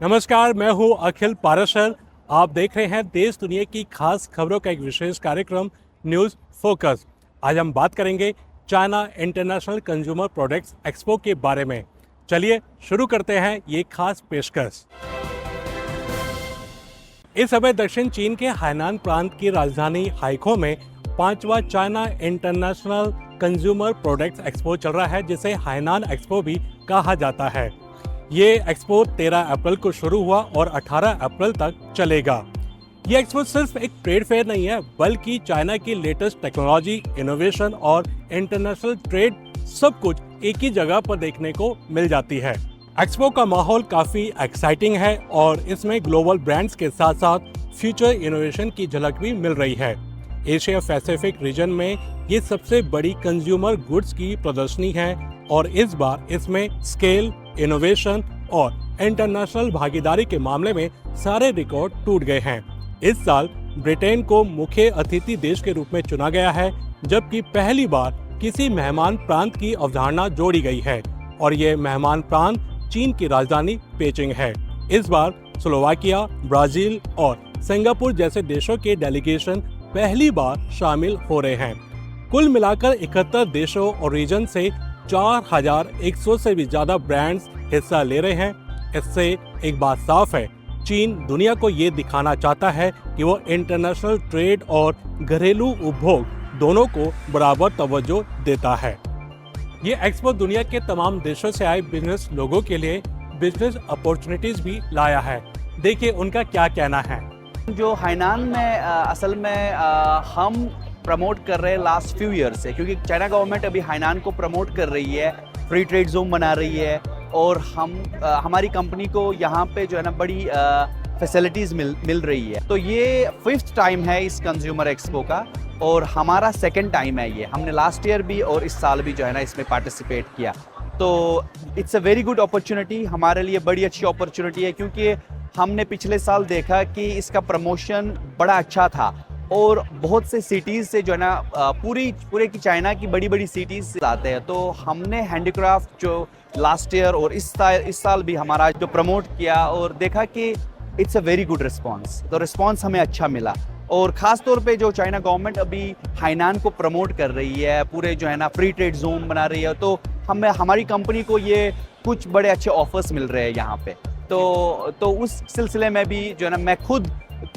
नमस्कार, मैं हूं अखिल पाराशर। आप देख रहे हैं देश दुनिया की खास खबरों का एक विशेष कार्यक्रम न्यूज़ फोकस। आज हम बात करेंगे China international consumer products expo के बारे में। चलिए शुरू करते हैं ये खास पेशकश। इस समय दक्षिण चीन के हाइनान प्रांत की राजधानी हाइको में 5वां China international consumer products expo चल रहा है, जिसे हाइनान एक्सपो भी कहा जाता है। ये एक्सपो 13 अप्रैल को शुरू हुआ और 18 अप्रैल तक चलेगा। ये एक्सपो सिर्फ एक ट्रेड फेयर नहीं है, बल्कि चाइना की लेटेस्ट टेक्नोलॉजी, इनोवेशन और इंटरनेशनल ट्रेड सब कुछ एक ही जगह पर देखने को मिल जाती है। एक्सपो का माहौल काफी एक्साइटिंग है और इसमें ग्लोबल ब्रांड्स के साथ साथ फ्यूचर इनोवेशन की झलक भी मिल रही है। एशिया पैसिफिक रीजन में ये सबसे बड़ी कंज्यूमर गुड्स की प्रदर्शनी है और इस बार इसमें स्केल, इनोवेशन और इंटरनेशनल भागीदारी के मामले में सारे रिकॉर्ड टूट गए हैं। इस साल ब्रिटेन को मुख्य अतिथि देश के रूप में चुना गया है, जबकि पहली बार किसी मेहमान प्रांत की अवधारणा जोड़ी गई है और ये मेहमान प्रांत चीन की राजधानी पेचिंग है। इस बार स्लोवाकिया, ब्राजील और सिंगापुर जैसे देशों के डेलीगेशन पहली बार शामिल हो रहे हैं। कुल मिलाकर 71 देशों और रीजन से 4100 से भी ज्यादा ब्रांड्स हिस्सा ले रहे हैं। इससे एक बात साफ है, चीन दुनिया को ये दिखाना चाहता है कि वो इंटरनेशनल ट्रेड और घरेलू उपभोग दोनों को बराबर तवज्जो देता है। ये एक्सपो दुनिया के तमाम देशों से आए बिजनेस लोगों के लिए बिजनेस अपॉर्चुनिटीज भी लाया है। देखिए उनका क्या कहना है। जो हाइनान में असल में हम प्रमोट कर रहे हैं लास्ट फ्यू ईयर से, क्योंकि चाइना गवर्नमेंट अभी हाइनान को प्रमोट कर रही है, फ्री ट्रेड जोन बना रही है और हमारी कंपनी को यहाँ पे जो है ना बड़ी फैसिलिटीज़ मिल रही है। तो ये 5th टाइम है इस कंज्यूमर एक्सपो का और हमारा 2nd टाइम है ये। हमने लास्ट ईयर भी और इस साल भी जो है ना इसमें पार्टिसिपेट किया। तो it's a very good opportunity, हमारे लिए बड़ी अच्छी अपॉर्चुनिटी है, क्योंकि हमने पिछले साल देखा कि इसका प्रमोशन बड़ा अच्छा था और बहुत से सिटीज़ से जो है ना पूरे की चाइना की बड़ी बड़ी सिटीज़ आते हैं। तो हमने हैंडीक्राफ्ट जो लास्ट ईयर और इस साल भी हमारा जो प्रमोट किया और देखा कि it's a very good response. तो रिस्पॉन्स हमें अच्छा मिला और ख़ास तौर पे जो चाइना गवर्नमेंट अभी हाइनान को प्रमोट कर रही है, पूरे जो है ना फ्री ट्रेड जोन बना रही है, तो हमारी कंपनी को ये कुछ बड़े अच्छे ऑफर्स मिल रहे हैं यहाँ पे। तो उस सिलसिले में भी जो है ना मैं खुद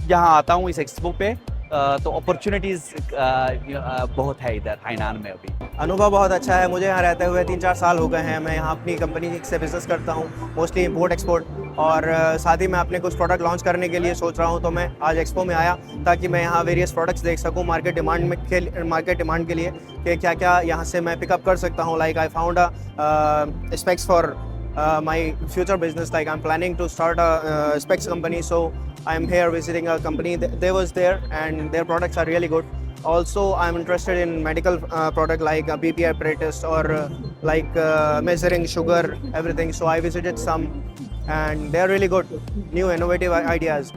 यहाँ आता हूँ इस एक्सपो पे। तो अपॉर्चुनिटीज़ बहुत है इधर हाइनान में अभी। अनुभव बहुत अच्छा है। मुझे यहाँ रहते हुए 3-4 साल हो गए हैं। मैं यहाँ अपनी कंपनी से बिज़नेस करता हूँ, मोस्टली इंपोर्ट एक्सपोर्ट, और साथ ही मैं अपने कुछ प्रोडक्ट लॉन्च करने के लिए सोच रहा हूँ। तो मैं आज एक्सपो में आया ताकि मैं यहाँ वेरियस प्रोडक्ट्स देख सकूँ मार्केट डिमांड के लिए कि क्या क्या यहाँ से मैं पिकअप कर सकता हूँ। Like I found specs for my future business. Like I'm planning to start a specs company, so I'm here visiting a company. They was there and their products are really good. Also I'm interested in medical product like a BPI apparatus or like measuring sugar, everything. So I visited some and they're really good, new innovative ideas.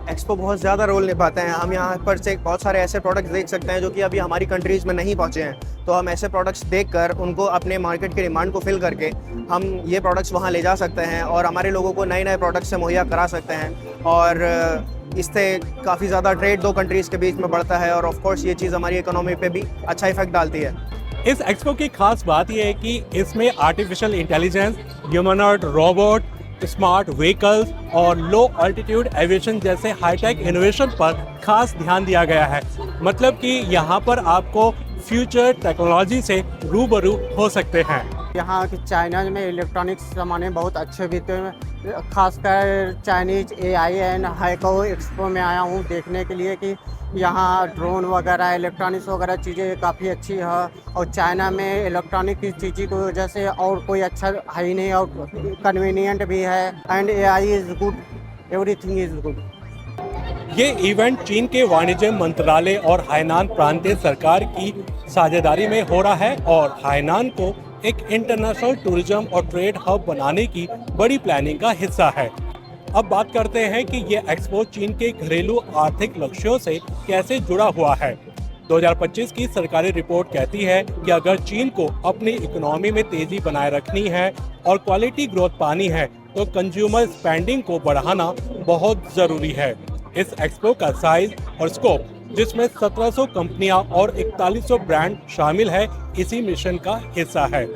Expo बहुत ज़्यादा role निभाते हैं। हम यहाँ पर से बहुत सारे ऐसे प्रोडक्ट्स देख सकते हैं जो कि अभी हमारी कंट्रीज़ में नहीं पहुँचे हैं। तो हम ऐसे प्रोडक्ट्स देखकर उनको अपने मार्केट की डिमांड को फिल करके हम ये प्रोडक्ट्स वहाँ ले जा सकते हैं और हमारे लोगों को नए प्रोडक्ट्स से मुहैया करा सकते हैं। और इससे काफ़ी ज़्यादा ट्रेड दो कंट्रीज़ के बीच में बढ़ता है और ऑफ कोर्स ये चीज़ हमारी इकोनॉमी पे भी अच्छा इफेक्ट डालती है। इस एक्सपो की खास बात यह है कि इसमें artificial intelligence, humanoid robot, smart vehicles और लो अल्टीट्यूड एविएशन जैसे हाईटेक इनोवेशन पर खास ध्यान दिया गया है। मतलब कि यहाँ पर आपको फ्यूचर टेक्नोलॉजी से रूबरू हो सकते हैं। यहाँ की चाइना में इलेक्ट्रॉनिक्स सामान बहुत अच्छे बिकते हैं। खासकर Chinese AI and haiku expo में आया हूँ देखने के लिए कि यहाँ ड्रोन वगैरह, इलेक्ट्रॉनिक्स वगैरह चीज़ें काफ़ी अच्छी है और चाइना में इलेक्ट्रॉनिक की चीज़ों की वजह से और कोई अच्छा है ही नहीं और कन्वीनियंट भी है and AI is good, everything is good. ये इवेंट चीन के वाणिज्य मंत्रालय और हाइनान प्रांतीय सरकार की साझेदारी में हो रहा है और हाइनान को एक इंटरनेशनल टूरिज्म और ट्रेड हब बनाने की बड़ी प्लानिंग का हिस्सा है। अब बात करते हैं कि ये एक्सपो चीन के घरेलू आर्थिक लक्ष्यों से कैसे जुड़ा हुआ है। 2025 की सरकारी रिपोर्ट कहती है कि अगर चीन को अपनी इकोनॉमी में तेजी बनाए रखनी है और क्वालिटी ग्रोथ पानी है तो कंज्यूमर स्पेंडिंग को बढ़ाना बहुत जरूरी है। इस एक्सपो का साइज और स्कोप, जिसमें 1700 कंपनियां और 4100 ब्रांड शामिल है, इसी मिशन का हिस्सा है।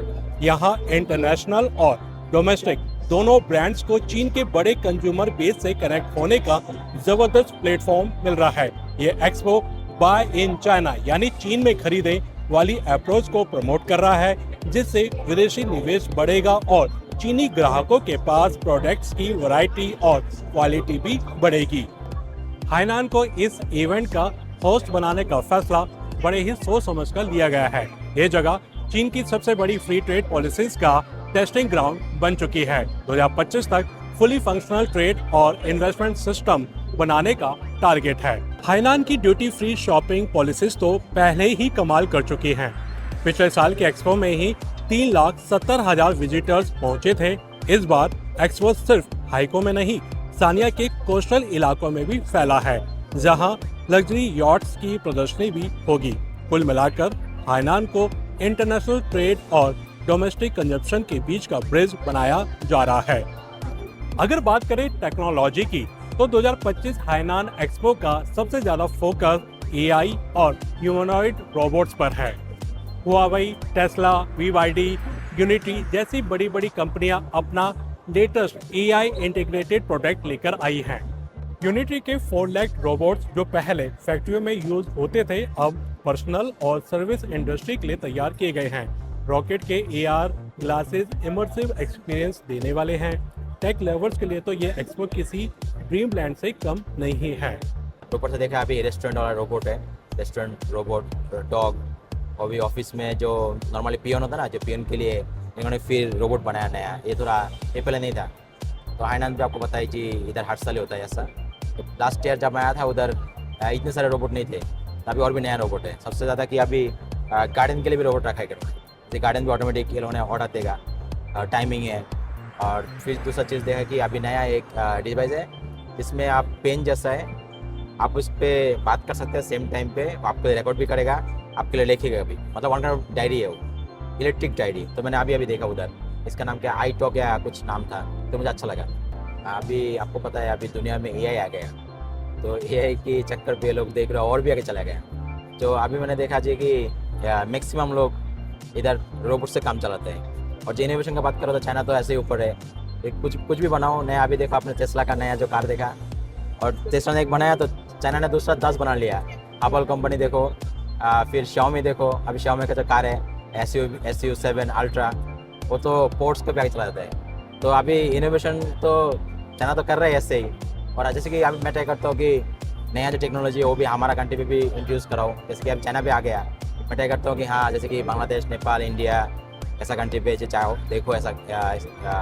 यहाँ इंटरनेशनल और डोमेस्टिक दोनों ब्रांड्स को चीन के बड़े कंज्यूमर बेस से कनेक्ट होने का जबरदस्त प्लेटफॉर्म मिल रहा है। ये एक्सपो बाय इन चाइना यानी चीन में खरीदे वाली अप्रोच को प्रमोट कर रहा है, जिससे विदेशी निवेश बढ़ेगा और चीनी ग्राहकों के पास प्रोडक्ट्स की वैरायटी और क्वालिटी भी बढ़ेगी। हाइनान को इस इवेंट का होस्ट बनाने का फैसला बड़े ही सोच समझकर लिया गया है। ये जगह चीन की सबसे बड़ी फ्री ट्रेड पॉलिसीज का टेस्टिंग ग्राउंड बन चुकी है। 2025 तक फुली फंक्शनल ट्रेड और इन्वेस्टमेंट सिस्टम बनाने का टारगेट है। हाइनान की ड्यूटी फ्री शॉपिंग पॉलिसीज तो पहले ही कमाल कर चुकी हैं। पिछले साल के एक्सपो में ही 3,70,000 विजिटर्स पहुंचे थे। इस बार एक्सपो सिर्फ हाइको में नहीं, सानिया के कोस्टल इलाकों में भी फैला है, जहां लग्जरी यॉट्स की प्रदर्शनी भी होगी। कुल मिलाकर हाइनान को इंटरनेशनल ट्रेड और डोमेस्टिक कंजप्शन के बीच का ब्रिज बनाया जा रहा है। अगर बात करें टेक्नोलॉजी की, तो 2025 हाइनान एक्सपो का सबसे ज्यादा फोकस एआई और ह्यूमनॉइड रोबोट्स पर है। हुआवेई, टेस्ला, BYD, यूनिटी जैसी बड़ी बड़ी कंपनियां अपना लेटेस्ट एआई इंटीग्रेटेड प्रोडक्ट लेकर आई हैं। यूनिटी के 4 लाख रोबोट्स जो पहले फैक्ट्रियों में यूज होते थे, अब पर्सनल और सर्विस इंडस्ट्री के लिए तैयार किए गए हैं। रॉकेट के AR ग्लासेस इमर्सिव एक्सपीरियंस देने वाले हैं। टेक लवर्स के लिए तो ये एक्सपो किसी ड्रीम लैंड से कम नहीं है। ऊपर से देखा अभी रेस्टोरेंट वाला रोबोट है, रेस्टोरेंट रोबोट, डॉग, और भी ऑफिस में जो नॉर्मली पियन होता है ना, जो पियन के लिए इन्होंने फिर रोबोट बनाया नया। ये पहले नहीं था। तो हाइनान भी आपको पता है कि इधर हर साल होता है ऐसा। तो लास्ट ईयर जब मैं आया था उधर इतने सारे रोबोट नहीं थे, अभी और भी नया रोबोट है। सबसे ज़्यादा कि अभी गार्डन के लिए भी रोबोट रखा है करना, जैसे गार्डन भी ऑटोमेटिक इन्होंने ऑर्डर देगा, टाइमिंग है। और फिर दूसरा चीज़ देखा कि अभी नया एक डिवाइस है जिसमें आप पेन जैसा है, आप उस पर बात कर सकते हैं सेम टाइम पे, आपको रिकॉर्ड भी करेगा, आपके लिए लिखेगा भी, मतलब वन काइंड ऑफ डायरी है वो, इलेक्ट्रिक डायरी। तो मैंने अभी देखा उधर, इसका नाम क्या आई टॉक या कुछ नाम था, तो मुझे अच्छा लगा। अभी आपको पता है अभी दुनिया में AI आ गया, तो AI के चक्कर पे लोग देख रहे हो और भी आगे चला गया। तो अभी मैंने देखा जी कि मैक्सिमम लोग इधर रोबोट से काम चलाते हैं। और जो इनोवेशन का बात करो तो चाइना तो ऐसे ही ऊपर है, कुछ भी बनाओ नया। अभी देखो आपने टेस्ला का नया जो कार देखा, और टेस्ला ने एक बनाया तो चाइना ने दूसरा 10 बना लिया। एप्पल कंपनी देखो, फिर Xiaomi देखो, अभी Xiaomi का जो कार है SU7 अल्ट्रा, वो तो पोर्ट्स पे भी आगे चला जाता है। तो अभी इनोवेशन तो चाइना तो कर रहा है ऐसे ही। और जैसे कि अभी मैं ट्राई करता हूँ कि नया जो टेक्नोलॉजी है वो भी हमारा कंट्री पे भी इंट्रोड्यूस कराओ। जैसे कि अभी चाइना पे आ गया, मैं ट्राई करता हूँ कि हाँ, जैसे कि बांग्लादेश, नेपाल, इंडिया ऐसा कंट्री पे चाहो, देखो ऐसा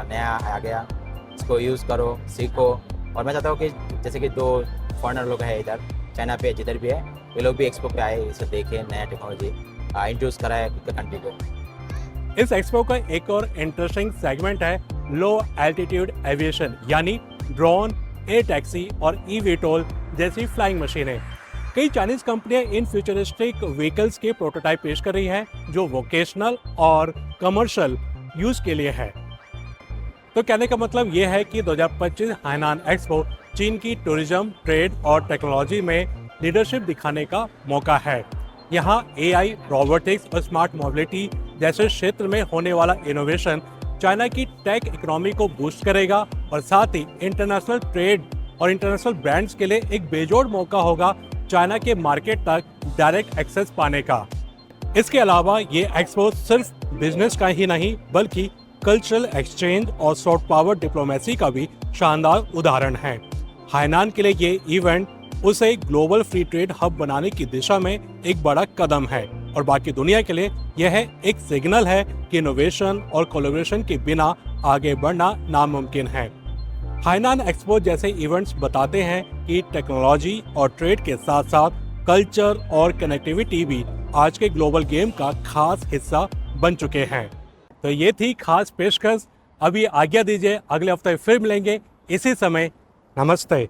नया आ गया, इसको यूज़ करो, सीखो। और मैं चाहता हूँ कि जैसे कि 2 फॉरेनर लोग हैं इधर चाइना पे, जिधर भी है, ये लोग भी एक्सपो पे आए, इसे देखें, नया टेक्नोलॉजी इंट्रोड्यूस कराए कंट्री को। इस एक्सपो का एक और इंटरेस्टिंग सेगमेंट है लो एल्टीट्यूड एविएशन, यानी ड्रोन, एयर टैक्सी और eVTOL जैसी फ्लाइंग मशीनें। कई चाइनीज कंपनियां इन फ्यूचरिस्टिक व्हीकल्स के प्रोटोटाइप पेश कर रही हैं, जो वोकेशनल और कमर्शियल यूज के लिए है। तो कहने का मतलब ये है कि 2025 हाइनान एक्सपो चीन की टूरिज्म, ट्रेड और टेक्नोलॉजी में लीडरशिप दिखाने का मौका है। यहाँ AI, रोबोटिक्स और स्मार्ट मोबिलिटी जैसे क्षेत्र में होने वाला इनोवेशन चाइना की टेक इकोनॉमी को बूस्ट करेगा और साथ ही इंटरनेशनल ट्रेड और इंटरनेशनल ब्रांड्स के लिए एक बेजोड़ मौका होगा चाइना के मार्केट तक डायरेक्ट एक्सेस पाने का। इसके अलावा ये एक्सपो सिर्फ बिजनेस का ही नहीं, बल्कि कल्चरल एक्सचेंज और सॉफ्ट पावर डिप्लोमेसी का भी शानदार उदाहरण है। हाइनान के लिए ये इवेंट उसे ग्लोबल फ्री ट्रेड हब बनाने की दिशा में एक बड़ा कदम है, और बाकी दुनिया के लिए यह एक सिग्नल है कि इनोवेशन और कोलैबोरेशन के बिना आगे बढ़ना नामुमकिन है। हाइनान एक्सपो जैसे इवेंट्स बताते हैं कि टेक्नोलॉजी और ट्रेड के साथ साथ कल्चर और कनेक्टिविटी भी आज के ग्लोबल गेम का खास हिस्सा बन चुके हैं। तो ये थी खास पेशकश। अभी आज्ञा दीजिए, अगले हफ्ते फिर मिलेंगे इसी समय। नमस्ते।